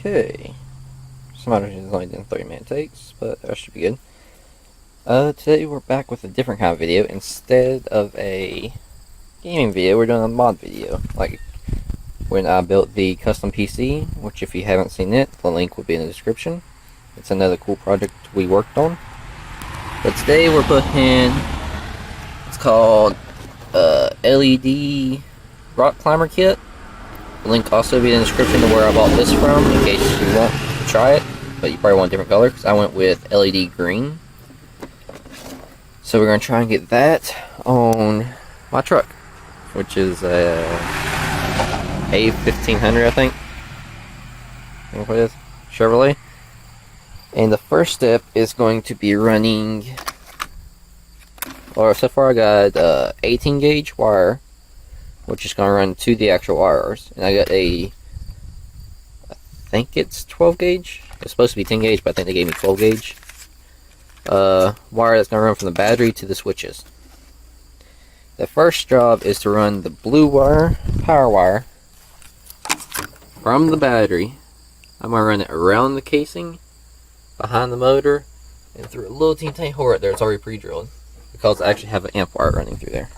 Okay. Somebody has only done 30-minute takes, but that should be good. Today we're back with a different kind of video. Instead of a gaming video, we're doing a mod video. Like when I built the custom PC, which if you haven't seen it, the link will be in the description. It's another cool project we worked on. But today we're putting, it's called LED Rock Climber Kit. The link also will be in the description to where I bought this from, in case you want to try it. But you probably want a different color, because I went with LED green. So we're going to try and get that on my truck, which is a k1500, I think what it is, Chevrolet. And the first step is going to be running, or so far I got 18 gauge wire, which is going to run to the actual wires. And I got I think it's 12 gauge. It's supposed to be 10 gauge, but I think they gave me 12 gauge. Wire that's going to run from the battery to the switches. The first job is to run the blue wire, power wire, from the battery. I'm going to run it around the casing, behind the motor, and through a little teeny tiny hole right there. It's already pre-drilled, because I actually have an amp wire running through there.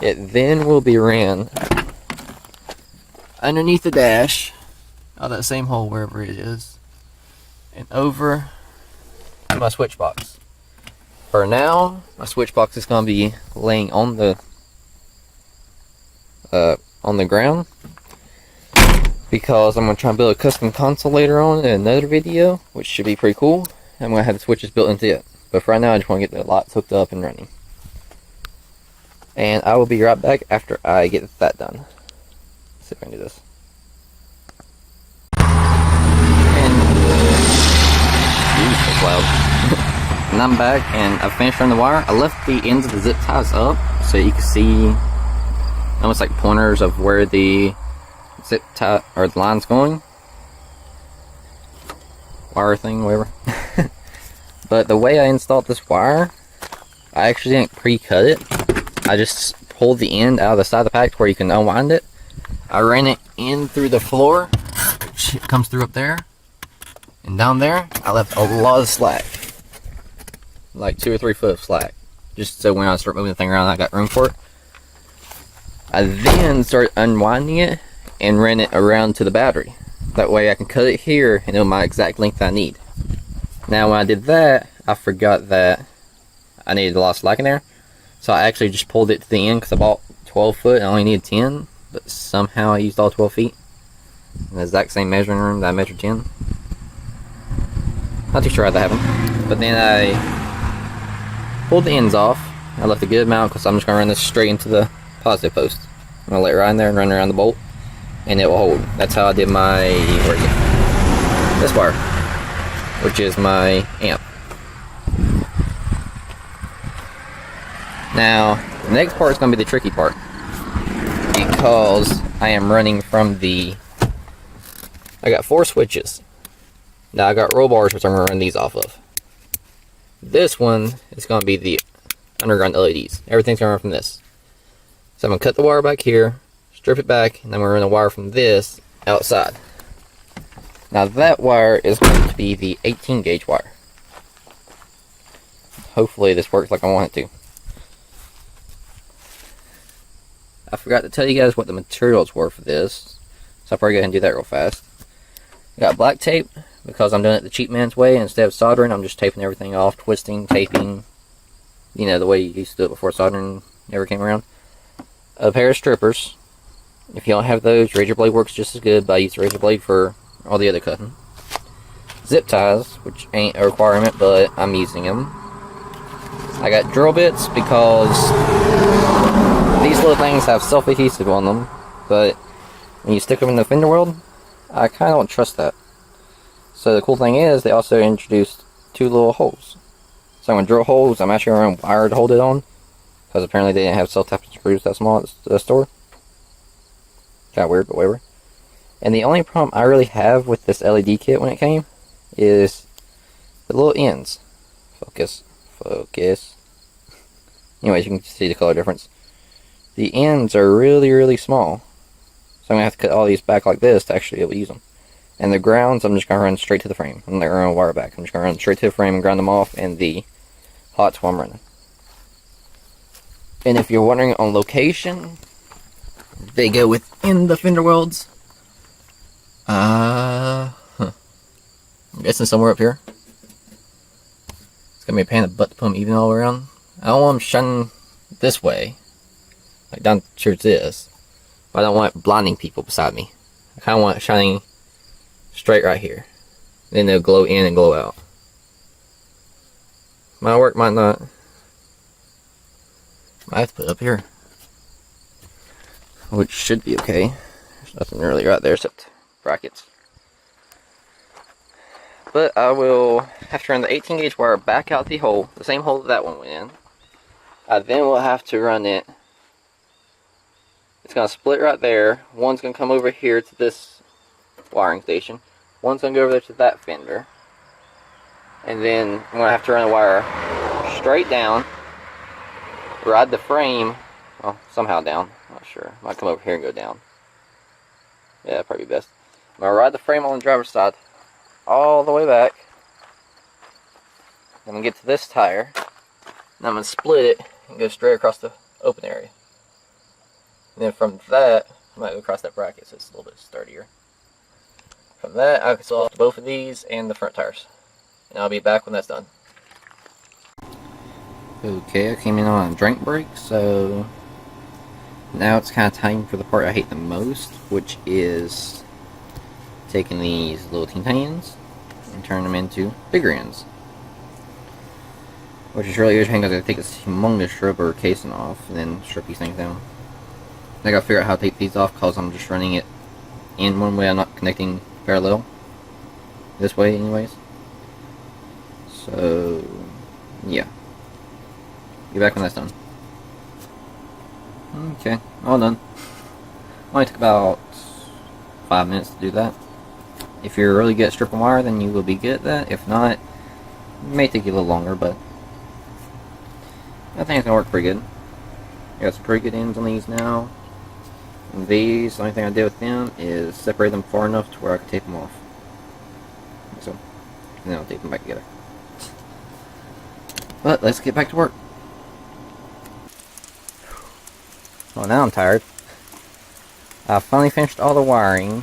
It then will be ran underneath the dash, out of that same hole wherever it is, and over to my switch box. For now, my switch box is going to be laying on the ground, because I'm going to try and build a custom console later on in another video, which should be pretty cool. I'm going to have the switches built into it. But for right now, I just want to get the lights hooked up and running. And I will be right back after I get that done. Let's see if I can do this. And that's loud. And I'm back, and I finished running the wire. I left the ends of the zip ties up so you can see almost like pointers of where the zip tie or the line's going. Wire thing, whatever. But the way I installed this wire, I actually didn't pre-cut it. I just pulled the end out of the side of the pack where you can unwind it. I ran it in through the floor, which comes through up there, and down there I left a lot of slack, like 2 or 3 foot of slack, just so when I start moving the thing around I got room for it. I then started unwinding it and ran it around to the battery. That way I can cut it here and know my exact length I need. Now when I did that, I forgot that I needed a lot of slack in there. So I actually just pulled it to the end, because I bought 12 foot and I only needed 10. But somehow I used all 12 feet. In the exact same measuring room that I measured 10. Not too sure how that happened. But then I pulled the ends off. I left a good amount, because I'm just going to run this straight into the positive post. I'm going to let it right in there and run around the bolt, and it will hold. That's how I did my, where is it? This wire, which is my amp. Now, the next part is going to be the tricky part, because I am running from I got 4 switches. Now I got roll bars, which I'm going to run these off of. This one is going to be the underground LEDs. Everything's going to run from this. So I'm going to cut the wire back here, strip it back, and then we're going to run a wire from this outside. Now that wire is going to be the 18 gauge wire. Hopefully this works like I want it to. I forgot to tell you guys what the materials were for this, so I'll probably go ahead and do that real fast. I got black tape, because I'm doing it the cheap man's way. Instead of soldering, I'm just taping everything off, twisting, taping, you know, the way you used to do it before soldering never came around. A pair of strippers. If you don't have those, razor blade works just as good, but I use razor blade for all the other cutting. Zip ties, which ain't a requirement, but I'm using them. I got drill bits, because these little things have self-adhesive on them, but when you stick them in the fender weld, I kind of don't trust that. So the cool thing is, they also introduced 2 little holes. So I'm going to drill holes. I'm actually going to run wire to hold it on, because apparently they didn't have self-tapping screws that small at the store. Kind of weird, but whatever. And the only problem I really have with this LED kit when it came is the little ends. Focus. Anyways, you can see the color difference. The ends are really, really small. So I'm going to have to cut all these back like this to actually be able to use them. And the grounds, I'm just going to run straight to the frame. I'm not going to run a wire back. I'm just going to run straight to the frame and ground them off in the hots while I'm running. And if you're wondering on location, they go within the fender welds. I'm guessing somewhere up here. It's going to be a pain in the butt to put them even all around. I don't want them shining this way, like down towards this. But I don't want it blinding people beside me. I kind of want it shining straight right here. Then they'll glow in and glow out. Might work, might not. Might have to put it up here, which should be okay. There's nothing really right there except brackets. But I will have to run the 18 gauge wire back out the hole, the same hole that one went in. I then will have to run it. It's going to split right there. One's going to come over here to this wiring station. One's going to go over there to that fender. And then I'm going to have to run the wire straight down. Ride the frame, well, somehow down. Not sure. Might come over here and go down. Yeah, probably best. I'm going to ride the frame on the driver's side all the way back. I'm going to get to this tire. And I'm going to split it and go straight across the open area. And then from that, I might go across that bracket so it's a little bit sturdier. From that, I can saw off both of these and the front tires. And I'll be back when that's done. Okay, I came in on a drink break, so now it's kind of time for the part I hate the most, which is taking these little teeny tiny ends and turning them into bigger ends. Which is really irritating because I gotta take this humongous rubber casing off and then strip these things down. I gotta figure out how to take these off because I'm just running it in one way. I'm not connecting parallel this way anyways. So yeah, get back when that's done. Okay, all done. Only took about 5 minutes to do that. If you're really good at stripping wire, then you will be good at that. If not, it may take you a little longer, but I think it's gonna work pretty good. I got some pretty good ends on these now. And these, the only thing I did with them is separate them far enough to where I could tape them off. Like so. And then I'll tape them back together. But let's get back to work. Well, now I'm tired. I finally finished all the wiring.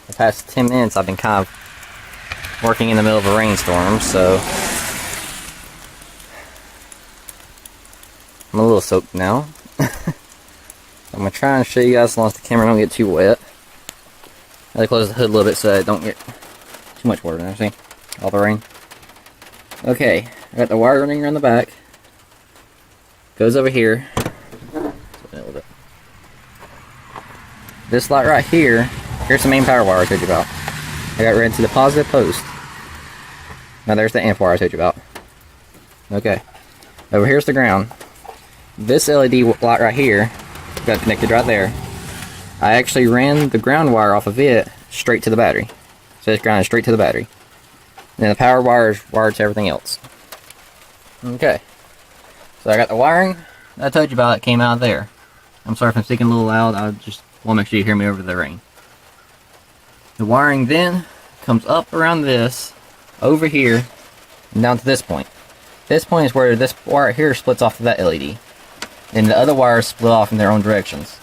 The past 10 minutes I've been kind of working in the middle of a rainstorm, so I'm a little soaked now. I'm going to try and show you guys as long as the camera don't get too wet. I gotta close the hood a little bit so I don't get too much water in there, see? All the rain. Okay, I got the wire running around the back. Goes over here. A little bit. This light right here, here's the main power wire I told you about. I got ran to the positive post. Now there's the amp wire I told you about. Okay. Over here's the ground. This LED light right here got connected right there. I actually ran the ground wire off of it straight to the battery. So it's grounded straight to the battery. And then the power wire is wired to everything else. Okay. So I got the wiring that I told you about. It came out of there. I'm sorry if I'm speaking a little loud. I just want to make sure you hear me over the rain. The wiring then comes up around this, over here, and down to this point. This point is where this wire here splits off to that LED. And the other wires split off in their own directions.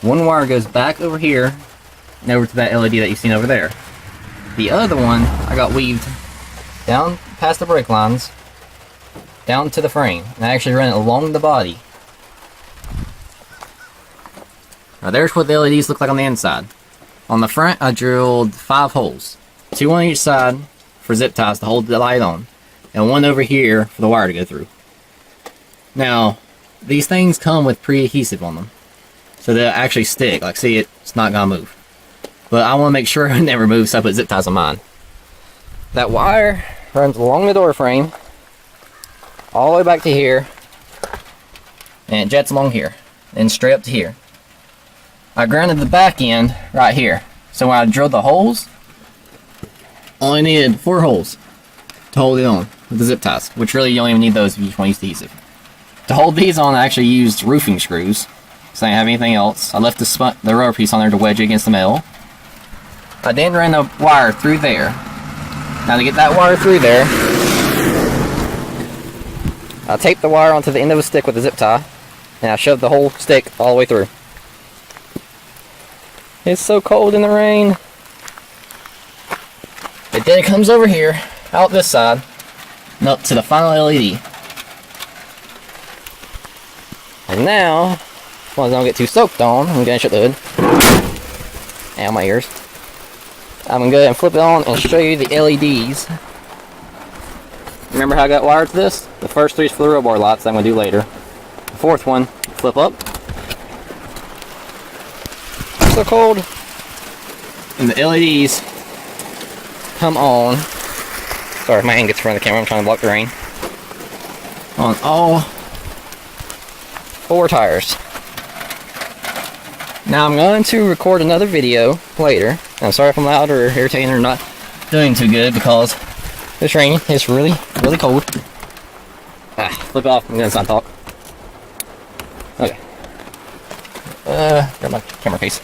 One wire goes back over here and over to that LED that you've seen over there. The other one I got weaved down past the brake lines, down to the frame, and I actually ran it along the body. Now there's what the LEDs look like on the inside. On the front I drilled 5 holes, 2 on each side for zip ties to hold the light on, and 1 over here for the wire to go through. Now these things come with pre-adhesive on them, so they'll actually stick. Like, see, it's not gonna move. But I want to make sure it never moves, so I put zip ties on mine. That wire runs along the door frame, all the way back to here, and it jets along here, and straight up to here. I grounded the back end right here, so when I drilled the holes, only needed 4 holes to hold it on with the zip ties, which really you don't even need those if you just want to use adhesive. To hold these on, I actually used roofing screws, so I didn't have anything else. I left the rubber piece on there to wedge it against the metal. I then ran the wire through there. Now to get that wire through there, I taped the wire onto the end of a stick with a zip tie, and I shoved the whole stick all the way through. It's so cold in the rain. It then comes over here, out this side, and up to the final LED. And now, as long as I don't get too soaked on, I'm going to shut the hood. Ow, my ears. I'm going to go ahead and flip it on and show you the LEDs. Remember how I got wired to this? The first 3 is for the row bar lights that I'm going to do later. The 4th one, flip up. So cold. And the LEDs come on. Sorry, my hand gets in front of the camera. I'm trying to block the rain. On all 4 tires. Now I'm going to record another video later. I'm sorry if I'm loud or irritating or not doing too good because it's raining. It's really, really cold. Flip it off. I'm going to talk. Okay. Grab my camera case.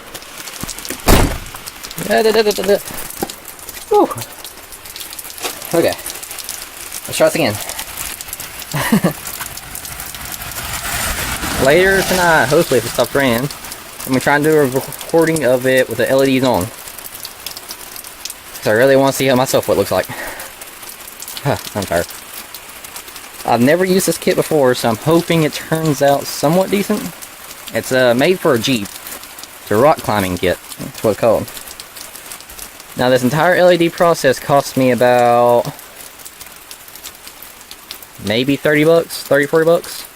Whew. Okay. Let's try this again. Later tonight, hopefully if it stops raining, I'm going to try and do a recording of it with the LEDs on. Because I really want to see how myself what it looks like. I'm tired. I've never used this kit before, so I'm hoping it turns out somewhat decent. It's made for a Jeep. It's a rock climbing kit. That's what it's called. Now this entire LED process cost me about maybe 30 bucks, 30, 40 bucks.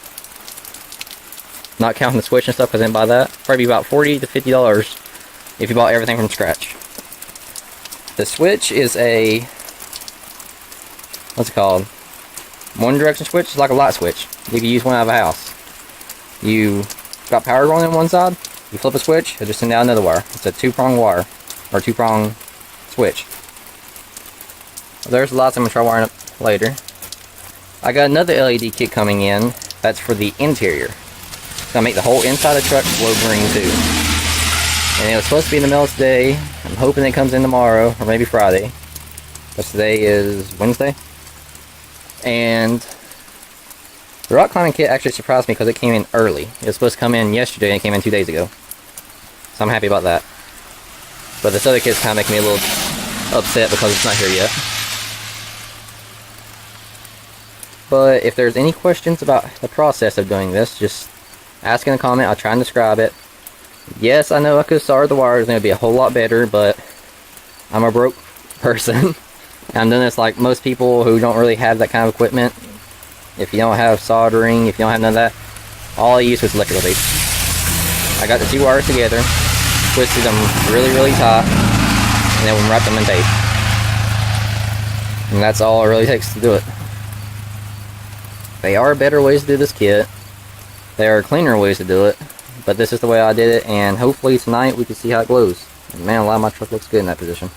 Not counting the switch and stuff because I didn't buy that. Probably about $40 to $50 if you bought everything from scratch. The switch is a, what's it called? One direction switch. It's like a light switch. You can use one out of a house. You got power going on one side, you flip a switch, it'll just send out another wire. It's a 2-prong wire, or 2-prong switch. There's the lights I'm going to try wiring up later. I got another LED kit coming in, that's for the interior. It's going to make the whole inside of the truck glow green too. And it was supposed to be in the mail today. I'm hoping it comes in tomorrow, or maybe Friday. Because today is Wednesday. And the rock climbing kit actually surprised me because it came in early. It was supposed to come in yesterday and it came in 2 days ago. So I'm happy about that. But this other kit's kind of making me a little upset because it's not here yet. But if there's any questions about the process of doing this, just ask in a comment. I'll try and describe it. Yes, I know I could have soldered the wires and it would be a whole lot better, but I'm a broke person. I'm doing this like most people who don't really have that kind of equipment. If you don't have soldering, if you don't have none of that, all I used was electrical tape. I got the 2 wires together, twisted them really, really tight, and then wrapped them in tape. And that's all it really takes to do it. There are better ways to do this kit. There are cleaner ways to do it, but this is the way I did it, and hopefully tonight we can see how it glows. And man, a lot of my truck looks good in that position.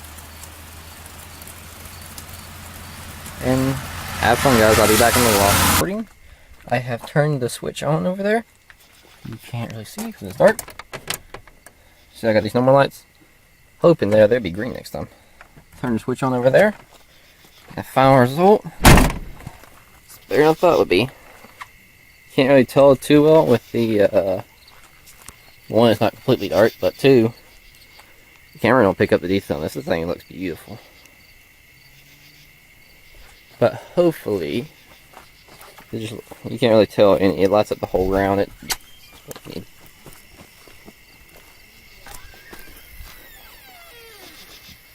And have fun, guys. I'll be back in a little while. Recording. I have turned the switch on over there. You can't really see because it's dark. So I got these normal lights. Hoping they'll be green next time. Turn the switch on over there. The final result. It's better than I thought it would be. Can't really tell too well with the one, it's not completely dark, but 2, the camera don't pick up the detail on this. This thing looks beautiful. But hopefully, you can't really tell, and it lights up the whole ground.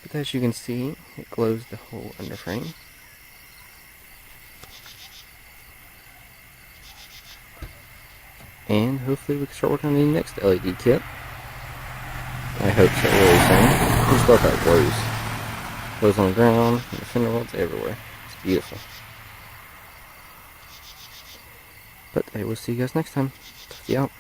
But as you can see, it glows the whole underframe. And hopefully we can start working on the next LED kit. I hope so really soon. Just look how it glows. Glows on the ground, in the center rods, everywhere. It's beautiful. But I will see you guys next time. Talk to you out.